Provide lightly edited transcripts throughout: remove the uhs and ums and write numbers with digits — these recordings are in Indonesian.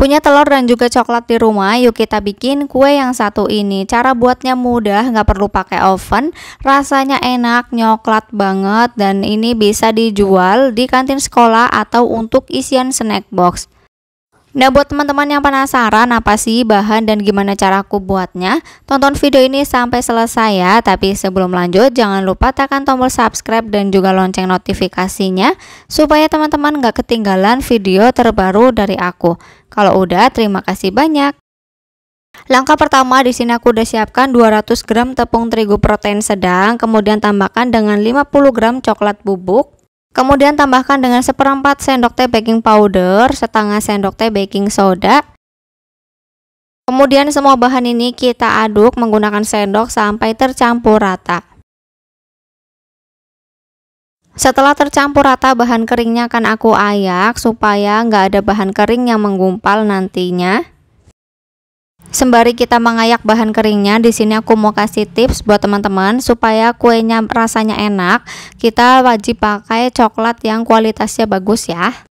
Punya telur dan juga coklat di rumah, yuk kita bikin kue yang satu ini. Cara buatnya mudah, nggak perlu pakai oven, rasanya enak, nyoklat banget, dan ini bisa dijual di kantin sekolah atau untuk isian snack box. Nah, buat teman-teman yang penasaran apa sih bahan dan gimana cara aku buatnya, tonton video ini sampai selesai ya. Tapi sebelum lanjut, jangan lupa tekan tombol subscribe dan juga lonceng notifikasinya supaya teman-teman gak ketinggalan video terbaru dari aku. Kalau udah, terima kasih banyak. Langkah pertama, di sini aku udah siapkan 200 gram tepung terigu protein sedang, kemudian tambahkan dengan 50 gram coklat bubuk. Kemudian tambahkan dengan 1/4 sendok teh baking powder, setengah sendok teh baking soda. Kemudian semua bahan ini kita aduk menggunakan sendok sampai tercampur rata. Setelah tercampur rata, bahan keringnya akan aku ayak supaya nggak ada bahan kering yang menggumpal nantinya. Sembari kita mengayak bahan keringnya, di sini aku mau kasih tips buat teman-teman supaya kuenya rasanya enak. Kita wajib pakai coklat yang kualitasnya bagus ya.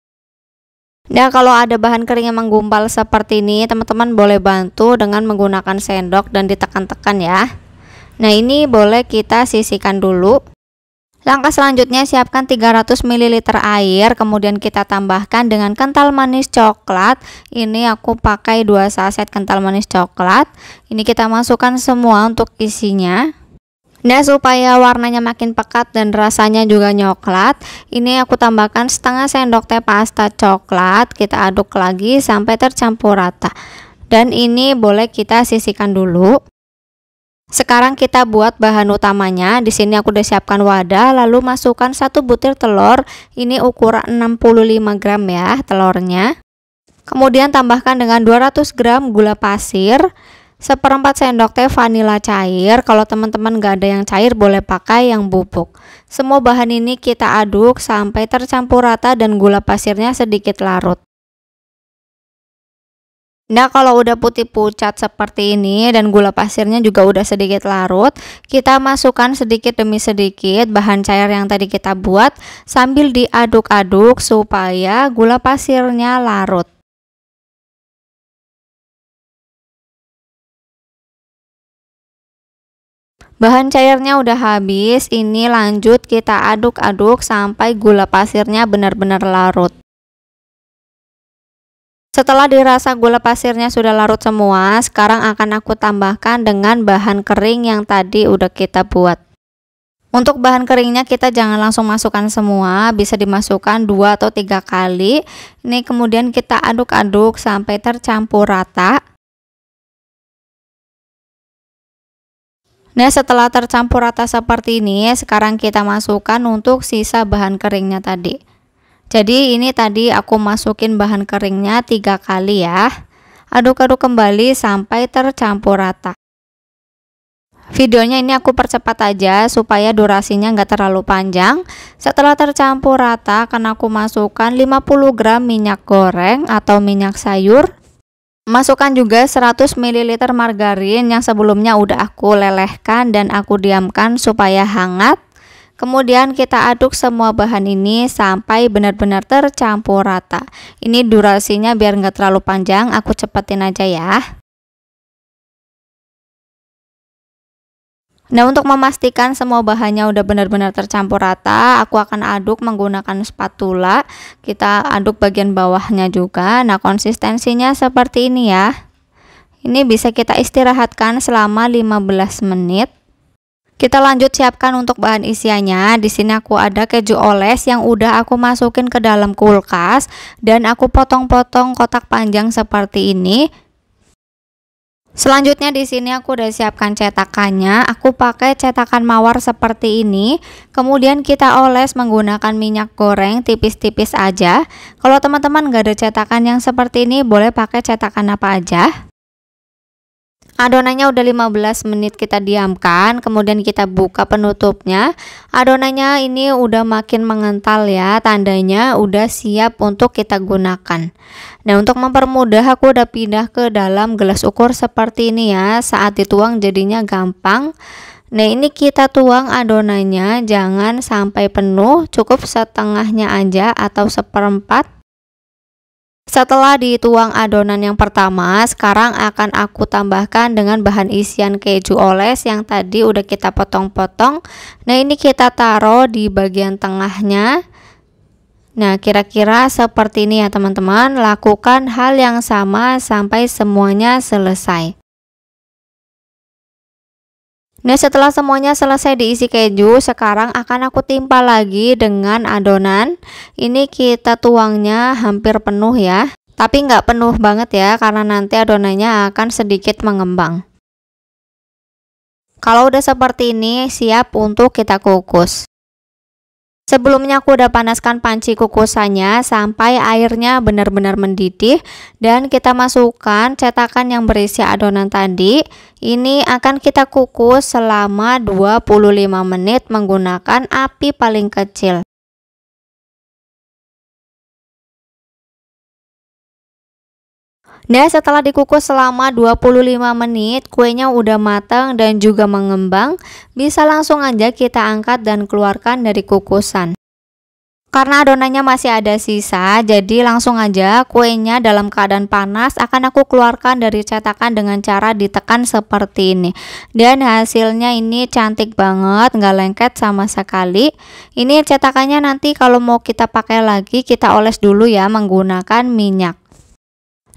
Nah, kalau ada bahan kering yang menggumpal seperti ini, teman-teman boleh bantu dengan menggunakan sendok dan ditekan-tekan ya. Nah, ini boleh kita sisihkan dulu. Langkah selanjutnya, siapkan 300 ml air, kemudian kita tambahkan dengan kental manis coklat. Ini aku pakai 2 saset kental manis coklat. Ini kita masukkan semua untuk isinya. Nah, supaya warnanya makin pekat dan rasanya juga nyoklat, ini aku tambahkan setengah sendok teh pasta coklat. Kita aduk lagi sampai tercampur rata. Dan ini boleh kita sisihkan dulu. Sekarang kita buat bahan utamanya. Di sini aku udah siapkan wadah, lalu masukkan 1 butir telur. Ini ukuran 65 gram ya telurnya. Kemudian tambahkan dengan 200 gram gula pasir, 1/4 sendok teh vanila cair. Kalau teman-teman gak ada yang cair, boleh pakai yang bubuk. Semua bahan ini kita aduk sampai tercampur rata dan gula pasirnya sedikit larut. Nah, kalau udah putih pucat seperti ini dan gula pasirnya juga udah sedikit larut, kita masukkan sedikit demi sedikit bahan cair yang tadi kita buat sambil diaduk-aduk supaya gula pasirnya larut. Bahan cairnya udah habis, ini lanjut kita aduk-aduk sampai gula pasirnya benar-benar larut. Setelah dirasa gula pasirnya sudah larut semua, sekarang akan aku tambahkan dengan bahan kering yang tadi udah kita buat. Untuk bahan keringnya kita jangan langsung masukkan semua, bisa dimasukkan 2 atau 3 kali. Ini kemudian kita aduk-aduk sampai tercampur rata. Nah, setelah tercampur rata seperti ini, sekarang kita masukkan untuk sisa bahan keringnya tadi. Jadi ini tadi aku masukin bahan keringnya 3 kali ya. Aduk-aduk kembali sampai tercampur rata. Videonya ini aku percepat aja supaya durasinya nggak terlalu panjang. Setelah tercampur rata, akan aku masukkan 50 gram minyak goreng atau minyak sayur. Masukkan juga 100 ml margarin yang sebelumnya udah aku lelehkan dan aku diamkan supaya hangat. Kemudian kita aduk semua bahan ini sampai benar-benar tercampur rata. Ini durasinya biar nggak terlalu panjang, aku cepetin aja ya. Nah, untuk memastikan semua bahannya udah benar-benar tercampur rata, aku akan aduk menggunakan spatula. Kita aduk bagian bawahnya juga. Nah, konsistensinya seperti ini ya. Ini bisa kita istirahatkan selama 15 menit. Kita lanjut siapkan untuk bahan isiannya. Di sini aku ada keju oles yang udah aku masukin ke dalam kulkas dan aku potong-potong kotak panjang seperti ini. Selanjutnya di sini aku udah siapkan cetakannya. Aku pakai cetakan mawar seperti ini. Kemudian kita oles menggunakan minyak goreng tipis-tipis aja. Kalau teman-teman gak ada cetakan yang seperti ini, boleh pakai cetakan apa aja. Adonannya udah 15 menit kita diamkan, kemudian kita buka penutupnya. Adonannya ini udah makin mengental ya, tandanya udah siap untuk kita gunakan. Nah, untuk mempermudah aku udah pindah ke dalam gelas ukur seperti ini ya. Saat dituang jadinya gampang. Nah, ini kita tuang adonannya, jangan sampai penuh, cukup setengahnya aja atau 1/4. Setelah dituang adonan yang pertama, sekarang akan aku tambahkan dengan bahan isian keju oles yang tadi udah kita potong-potong. Nah, ini kita taruh di bagian tengahnya. Nah, kira-kira seperti ini ya teman-teman. Lakukan hal yang sama sampai semuanya selesai. Nah, setelah semuanya selesai diisi keju, sekarang akan aku timpa lagi dengan adonan. Ini kita tuangnya hampir penuh ya, tapi nggak penuh banget ya, karena nanti adonannya akan sedikit mengembang. Kalau udah seperti ini, siap untuk kita kukus. Sebelumnya aku udah panaskan panci kukusannya sampai airnya benar-benar mendidih, dan kita masukkan cetakan yang berisi adonan tadi. Ini akan kita kukus selama 25 menit menggunakan api paling kecil. Nah, setelah dikukus selama 25 menit, kuenya udah matang dan juga mengembang. Bisa langsung aja kita angkat dan keluarkan dari kukusan. Karena adonannya masih ada sisa, jadi langsung aja kuenya dalam keadaan panas akan aku keluarkan dari cetakan dengan cara ditekan seperti ini. Dan hasilnya ini cantik banget, nggak lengket sama sekali. Ini cetakannya nanti kalau mau kita pakai lagi, kita oles dulu ya menggunakan minyak.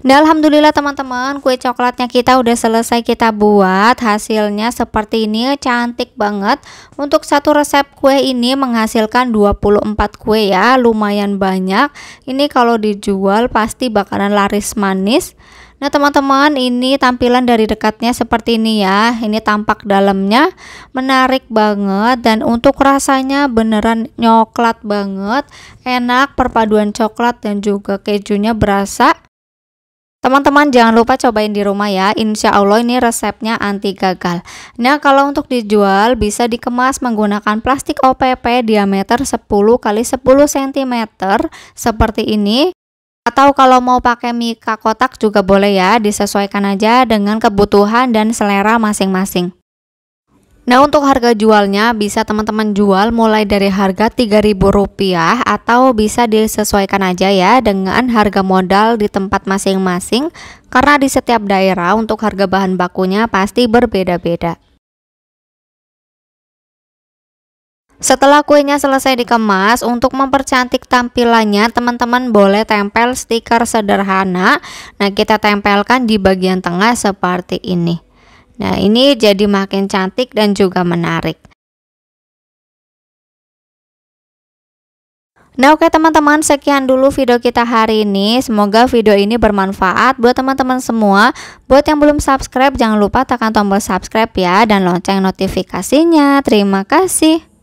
Nah, alhamdulillah teman-teman, kue coklatnya kita udah selesai kita buat. Hasilnya seperti ini, cantik banget. Untuk satu resep kue ini menghasilkan 24 kue ya, lumayan banyak. Ini kalau dijual pasti bakalan laris manis. Nah teman-teman, ini tampilan dari dekatnya seperti ini ya. Ini tampak dalamnya menarik banget, dan untuk rasanya beneran nyoklat banget. Enak, perpaduan coklat dan juga kejunya berasa. Teman-teman jangan lupa cobain di rumah ya, insya Allah ini resepnya anti gagal. Nah, kalau untuk dijual bisa dikemas menggunakan plastik OPP diameter 10 x 10 cm seperti ini. Atau kalau mau pakai mika kotak juga boleh ya, disesuaikan aja dengan kebutuhan dan selera masing-masing. Nah, untuk harga jualnya bisa teman-teman jual mulai dari harga Rp3.000 atau bisa disesuaikan aja ya dengan harga modal di tempat masing-masing, karena di setiap daerah untuk harga bahan bakunya pasti berbeda-beda. Setelah kuenya selesai dikemas, untuk mempercantik tampilannya teman-teman boleh tempel stiker sederhana. Nah, kita tempelkan di bagian tengah seperti ini. Nah, ini jadi makin cantik dan juga menarik. Nah, oke teman-teman, sekian dulu video kita hari ini. Semoga video ini bermanfaat buat teman-teman semua. Buat yang belum subscribe, jangan lupa tekan tombol subscribe ya, dan lonceng notifikasinya. Terima kasih.